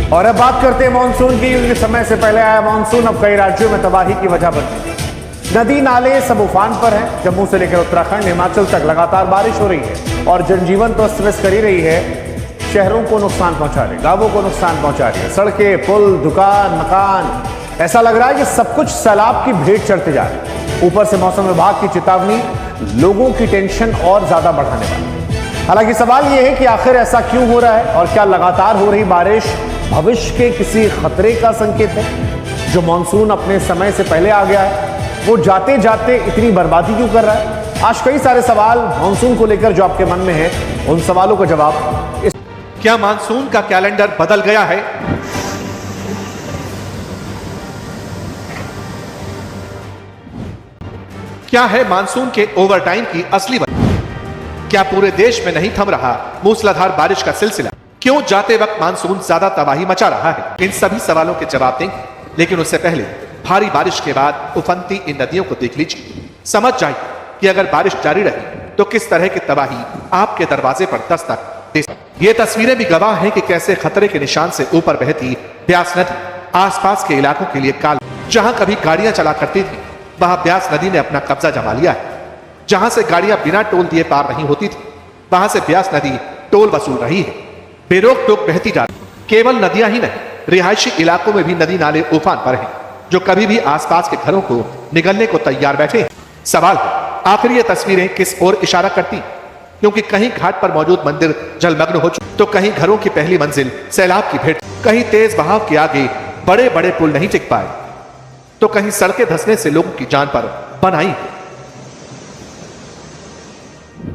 और अब बात करते हैं मानसून की। समय से पहले आया मानसून अब कई राज्यों में तबाही की वजह बन गई। नदी नाले सब उफान पर हैं। जम्मू से लेकर उत्तराखंड हिमाचल तक लगातार बारिश हो रही है और जनजीवन तो अस्त व्यस्त कर ही रही है। शहरों को नुकसान पहुंचा रही है, गांवों को नुकसान पहुंचा रही है। सड़कें, पुल, दुकान, मकान, ऐसा लग रहा है कि सब कुछ सैलाब की भेंट चढ़ते जा रहे हैं। ऊपर से मौसम विभाग की चेतावनी लोगों की टेंशन और ज्यादा बढ़ाने वाली। हालांकि सवाल यह है कि आखिर ऐसा क्यों हो रहा है और क्या लगातार हो रही बारिश भविष्य के किसी खतरे का संकेत है? जो मानसून अपने समय से पहले आ गया है वो जाते जाते इतनी बर्बादी क्यों कर रहा है? आज कई सारे सवाल मानसून को लेकर जो आपके मन में है, उन सवालों का जवाब इस... क्या मानसून का कैलेंडर बदल गया है? क्या है मानसून के ओवरटाइम की असली वजह? क्या पूरे देश में नहीं थम रहा मूसलाधार बारिश का सिलसिला? क्यों जाते वक्त मानसून ज्यादा तबाही मचा रहा है? इन सभी सवालों के जवाब देंगे, लेकिन उससे पहले भारी बारिश के बाद उफनती इन नदियों को देख लीजिए। समझ जाइए कि अगर बारिश जारी रही तो किस तरह की तबाही आपके दरवाजे पर दस्तक दे सकती। ये तस्वीरें भी गवाह हैं कि कैसे खतरे के निशान से ऊपर बहती ब्यास नदी आसपास के इलाकों के लिए काल। जहां कभी गाड़ियां चला करती थी वहां ब्यास नदी ने अपना कब्जा जमा लिया है। जहां से गाड़ियां बिना टोल दिए पार नहीं होती थी वहां से ब्यास नदी टोल वसूल रही है, बेरोक टोक बहती जा रही। केवल नदियां ही नहीं, रिहायशी इलाकों में भी नदी नाले उफान पर हैं, जो कभी भी आसपास के घरों को निगलने को तैयार बैठे हैं। सवाल है, आखिर ये तस्वीरें किस ओर इशारा करती? क्योंकि कहीं घाट पर मौजूद मंदिर जलमग्न हो चुके, तो कहीं घरों की पहली मंजिल सैलाब की भेंट, कहीं तेज बहाव के आगे बड़े बड़े पुल नहीं टिक पाए, तो कहीं सड़कें धंसने से लोगों की जान पर बनाई।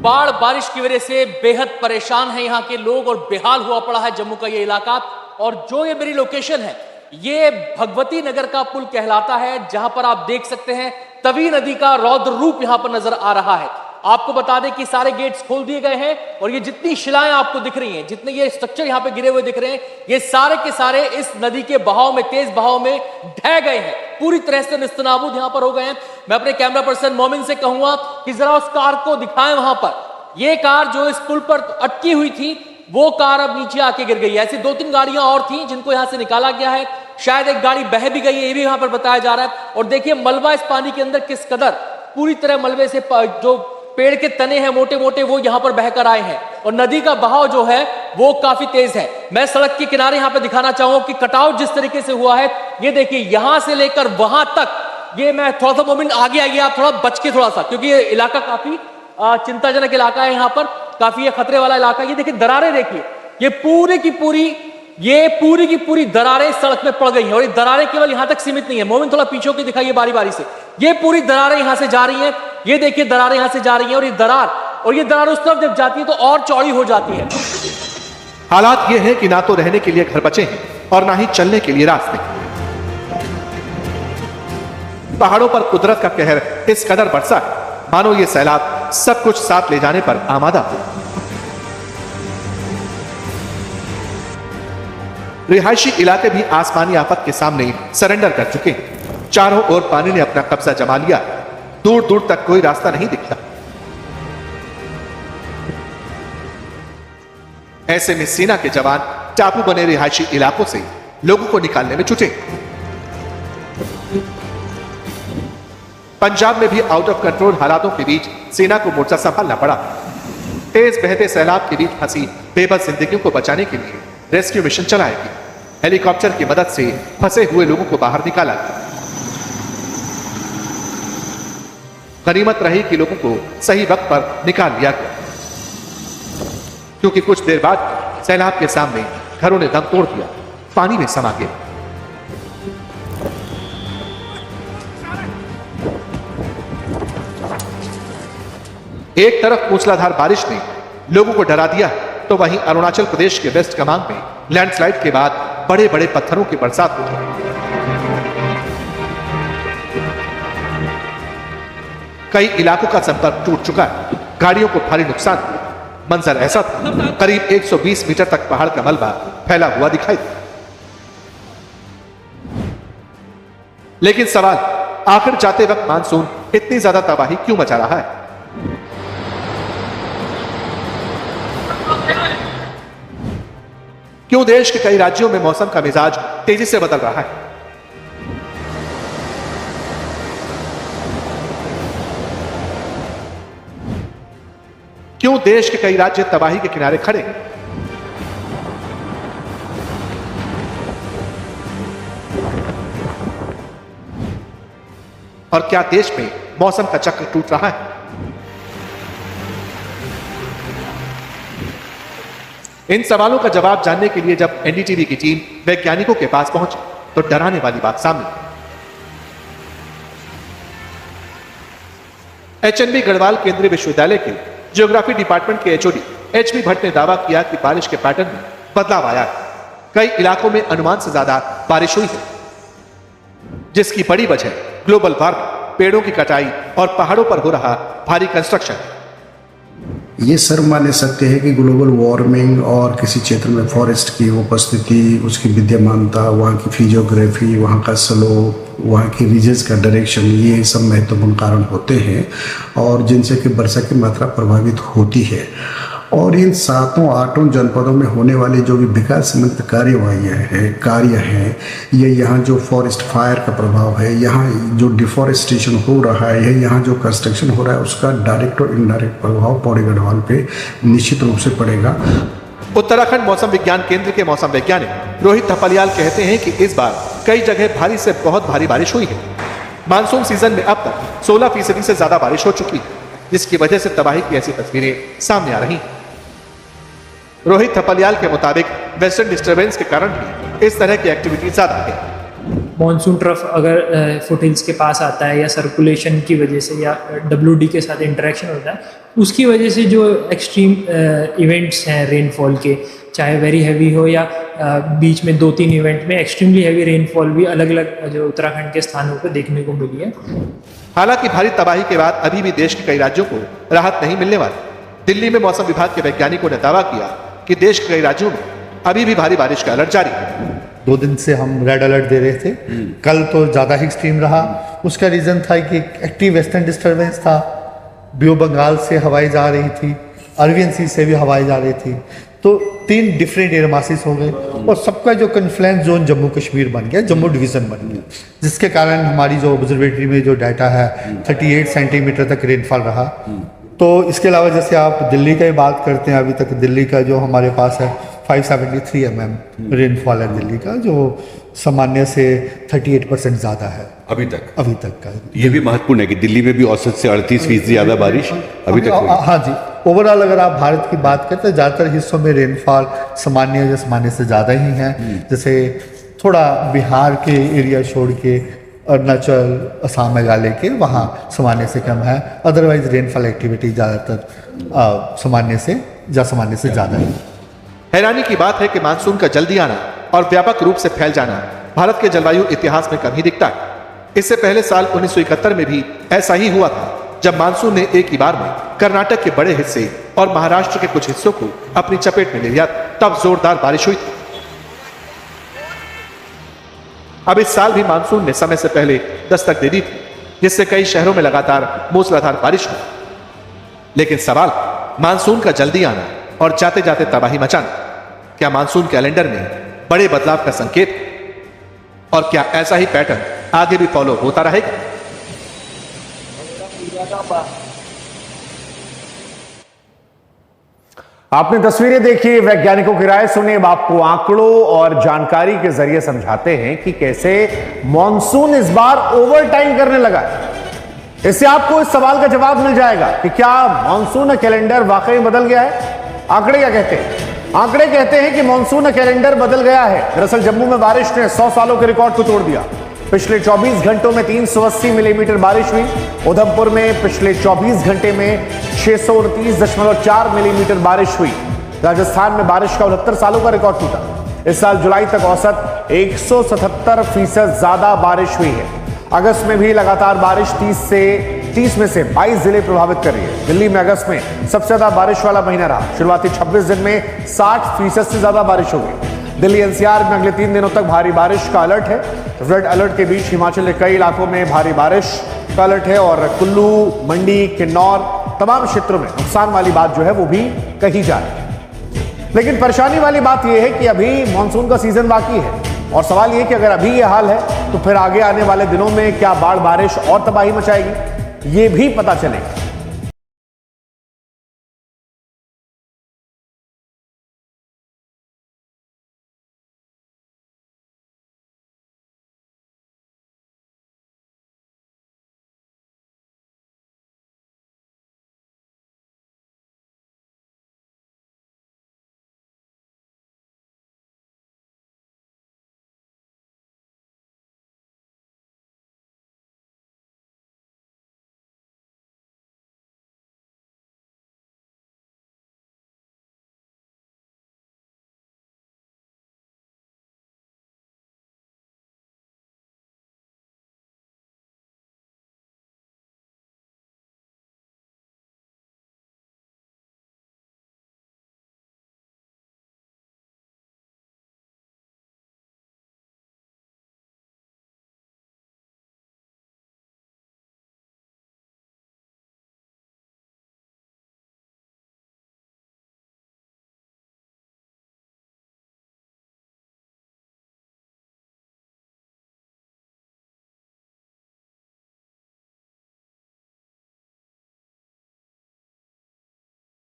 बाढ़ बारिश की वजह से बेहद परेशान है यहाँ के लोग और बेहाल हुआ पड़ा है जम्मू का ये इलाका। और जो ये मेरी लोकेशन है ये भगवती नगर का पुल कहलाता है, जहां पर आप देख सकते हैं तवी नदी का रौद्र रूप यहां पर नजर आ रहा है। आपको बता दें कि सारे गेट्स खोल दिए गए हैं और ये जितनी शिलाएं आपको दिख रही हैं, जितने ये स्ट्रक्चर यहां पे गिरे हुए दिख रहे हैं, ये सारे के सारे इस नदी के बहाव में, तेज बहाव में ढह गए हैं, पूरी तरह से निस्तनाबूद यहां पर हो गए हैं। मैं अपने कैमरा पर्सन मोमिन से कहूंगा कि जरा उस कार को दिखाएं वहां पर। ये कार जो इस पुल पर अटकी हुई थी वो कार अब नीचे आके गिर गई है। ऐसी 2-3 गाड़ियां और थी जिनको यहां से निकाला गया है, शायद एक गाड़ी बह भी गई है, ये भी यहां पर बताया जा रहा है। और देखिए मलबा इस पानी के अंदर किस कदर पूरी तरह मलबे से जो पेड़ के तने हैं मोटे मोटे वो यहां पर बहकर आए हैं और नदी का बहाव जो है वो काफी तेज है। मैं सड़क के किनारे यहां पर दिखाना चाहूंगा कि कटाव जिस तरीके से हुआ है, ये देखिए यहां से लेकर वहां तक। ये मैं थोड़ा सा मोमेंट आगे आइए आप, थोड़ा बच के थोड़ा सा, क्योंकि ये इलाका काफी चिंताजनक इलाका है, यहाँ पर काफी ये खतरे वाला इलाका। ये देखिए दरारें, देखिए ये पूरी की पूरी दरारें सड़क में पड़ गई हैं और ये दरारें केवल यहां तक सीमित नहीं है। मोमिन थोड़ा पीछे के दिखाइए बारी बारी से। ये पूरी दरारें यहां से जा रही हैं, ये देखिए दरारें यहां से जा रही हैं और ये दरार उस तरफ जब जाती है तो और चौड़ी हो जाती है। हालात ये है कि ना तो रहने के लिए घर बचे हैं और ना ही चलने के लिए रास्ते। पहाड़ों पर कुदरत का कहर इस कदर बरसा है मानो ये सैलाब सब कुछ साथ ले जाने पर आमादा हो। रिहायशी इलाके भी आसमानी आफत के सामने सरेंडर कर चुके हैं। चारों ओर पानी ने अपना कब्जा जमा लिया, दूर दूर तक कोई रास्ता नहीं दिखता। ऐसे में सेना के जवान टापू बने रिहायशी इलाकों से लोगों को निकालने में जुटे। पंजाब में भी आउट ऑफ कंट्रोल हालातों के बीच सेना को मोर्चा संभालना पड़ा। तेज बहते सैलाब के बीच फंसी बेबस जिंदगियों को बचाने के लिए रेस्क्यू मिशन चलाएगी। हेलीकॉप्टर की मदद से फंसे हुए लोगों को बाहर निकाला गया। गनीमत रही कि लोगों को सही वक्त पर निकाल लिया गया, क्योंकि कुछ देर बाद सैलाब के सामने घरों ने दम तोड़ दिया, पानी में समा गए। एक तरफ मूसलाधार बारिश ने लोगों को डरा दिया, तो वहीं अरुणाचल प्रदेश के वेस्ट कमांग में लैंडस्लाइड के बाद बड़े बड़े पत्थरों की बरसात हुई। कई इलाकों का संपर्क टूट चुका है, गाड़ियों को भारी नुकसान हुआ। मंजर ऐसा था, करीब 120 मीटर तक पहाड़ का मलबा फैला हुआ दिखाई दिया। लेकिन सवाल, आखिर जाते वक्त मानसून इतनी ज्यादा तबाही क्यों मचा रहा है? क्यों देश के कई राज्यों में मौसम का मिजाज तेजी से बदल रहा है? क्यों देश के कई राज्य तबाही के किनारे खड़े हैं? और क्या देश में मौसम का चक्र टूट रहा है? इन सवालों का जवाब जानने के लिए जब एनडीटीवी की टीम वैज्ञानिकों के पास पहुंची तो डराने वाली बात सामने आई। एचएनबी गढ़वाल केंद्रीय विश्वविद्यालय के ज्योग्राफी डिपार्टमेंट के एचओडी एचबी भट्ट ने दावा किया कि बारिश के पैटर्न में बदलाव आया है। कई इलाकों में अनुमान से ज्यादा बारिश हुई है, जिसकी बड़ी वजह ग्लोबल वार्मिंग, पेड़ों की कटाई और पहाड़ों पर हो रहा भारी कंस्ट्रक्शन है। ये सर मान सकते हैं कि ग्लोबल वार्मिंग और किसी क्षेत्र में फॉरेस्ट की उपस्थिति, उसकी विद्यमानता, वहाँ की फिजियोग्राफी, वहाँ का स्लोप, वहाँ की रीजन्स का डायरेक्शन, ये सब महत्वपूर्ण कारण होते हैं और जिनसे कि वर्षा की मात्रा प्रभावित होती है। और इन 7-8 जनपदों में होने वाली जो भी विकास संबंधित कार्य हैं, ये यहाँ जो फॉरेस्ट फायर का प्रभाव है, यहाँ जो डिफॉरेस्टेशन हो रहा है, यहाँ जो कंस्ट्रक्शन हो रहा है, उसका डायरेक्ट और इनडायरेक्ट प्रभाव पौड़ी गढ़वाल पे निश्चित रूप से पड़ेगा। उत्तराखंड मौसम विज्ञान केंद्र के मौसम वैज्ञानिक रोहित थपलियाल कहते हैं कि इस बार कई जगह भारी से बहुत भारी बारिश हुई है। मानसून सीजन में अब तक 16% से ज्यादा बारिश हो चुकी है, जिसकी वजह से तबाही की ऐसी तस्वीरें सामने आ रही हैं। रोहित थपलियाल के मुताबिक वेस्टर्न डिस्टर्बेंस के कारण भी इस तरह की एक्टिविटी ज्यादा है। मॉनसून ट्रफ अगर फुटहिल्स के पास आता है या सर्कुलेशन की वजह से या WD के साथ इंटरेक्शन होता है, उसकी वजह से जो एक्सट्रीम इवेंट्स हैं रेनफॉल के, चाहे वेरी हैवी हो या बीच में 2-3 इवेंट में एक्सट्रीमली हैवी रेनफॉल भी अलग अलग जो उत्तराखंड के स्थानों पर देखने को मिली है। हालांकि भारी तबाही के बाद अभी भी देश के कई राज्यों को राहत नहीं मिलने वाली। दिल्ली में मौसम विभाग के वैज्ञानिकों ने दावा किया कि देश के कई राज्यों में अभी भी भारी बारिश का अलर्ट जारी है। 2 दिन से हम रेड अलर्ट दे रहे थे। कल तो ज़्यादा ही एक्सट्रीम रहा। उसका रीज़न था कि एक्टिव वेस्टर्न डिस्टर्बेंस था, बे ऑफ बंगाल से हवाएं जा रही थी, अरबियन सी से भी हवाएं जा रही थी, तो 3 डिफरेंट एयर मासेस हो गए और सबका जो कन्फ्लुएंस जोन जम्मू कश्मीर बन गया, जम्मू डिवीज़न बन गया, जिसके कारण हमारी जो ऑब्जर्वेटरी में जो डाटा है 38 सेंटीमीटर तक रेनफॉल रहा। तो इसके अलावा जैसे आप दिल्ली का ही बात करते हैं, अभी तक दिल्ली का जो हमारे पास है 573 mm रेनफॉल है दिल्ली का, जो सामान्य से 38% ज़्यादा है अभी तक का। ये भी महत्वपूर्ण है कि दिल्ली में भी औसत से 38% ज़्यादा बारिश अभी तक हुई। हाँ जी, ओवरऑल अगर आप भारत की बात करते हैं, ज़्यादातर हिस्सों में रेनफॉल सामान्य से ज़्यादा ही है। जैसे थोड़ा बिहार के एरिया छोड़ के अरुणाचल, असम, मेघालय के वहाँ सामान्य से कम है। अदरवाइज रेनफॉल एक्टिविटी ज़्यादातर सामान्य से ज़्यादा है। हैरानी की बात है कि मानसून का जल्दी आना और व्यापक रूप से फैल जाना भारत के जलवायु इतिहास में कम ही दिखता है। इससे पहले साल 1971 में भी ऐसा ही हुआ था, जब मानसून ने एक ही बार में कर्नाटक के बड़े हिस्से और महाराष्ट्र के कुछ हिस्सों को अपनी चपेट में ले लिया। तब जोरदार बारिश हुई थी। अब इस साल भी मानसून ने समय से पहले दस्तक दे दी थी, जिससे कई शहरों में लगातार मूसलाधार बारिश हुई। लेकिन सवाल मानसून का जल्दी आना और जाते जाते तबाही मचाना, क्या मानसून कैलेंडर में बड़े बदलाव का संकेत है? और क्या ऐसा ही पैटर्न आगे भी फॉलो होता रहेगा? आपने तस्वीरें देखी, वैज्ञानिकों की राय सुनी। अब आपको आंकड़ों और जानकारी के जरिए समझाते हैं कि कैसे मॉनसून इस बार ओवरटाइम करने लगा है। इससे आपको इस सवाल का जवाब मिल जाएगा कि क्या मॉनसून कैलेंडर वाकई बदल गया है। आंकड़े क्या कहते हैं? आंकड़े कहते हैं कि मॉनसून कैलेंडर बदल गया है। दरअसल जम्मू में बारिश ने 100 सालों के रिकॉर्ड को तोड़ दिया। पिछले 24 घंटों में 380 मिलीमीटर बारिश हुई। उधमपुर में पिछले 24 घंटे में 629.4 मिलीमीटर बारिश हुई। राजस्थान में बारिश का 69 सालों का रिकॉर्ड टूटा। इस साल जुलाई तक औसत 177% ज्यादा बारिश हुई है। अगस्त में भी लगातार बारिश 30 में से 22 जिले प्रभावित कर रही है। दिल्ली में अगस्त में सबसे ज्यादा बारिश वाला महीना रहा। शुरुआती 26 दिन में 60% से ज्यादा बारिश हो गई। दिल्ली एनसीआर में अगले 3 दिनों तक भारी बारिश का अलर्ट है। रेड अलर्ट के बीच हिमाचल के कई इलाकों में भारी बारिश का अलर्ट है और कुल्लू, मंडी, किन्नौर तमाम क्षेत्रों में नुकसान वाली बात जो है वो भी कही जा रही है। लेकिन परेशानी वाली बात यह है कि अभी मानसून का सीजन बाकी है और सवाल यह कि अगर अभी यह हाल है तो फिर आगे आने वाले दिनों में क्या बाढ़ बारिश और तबाही मचाएगी, ये भी पता चलेगा।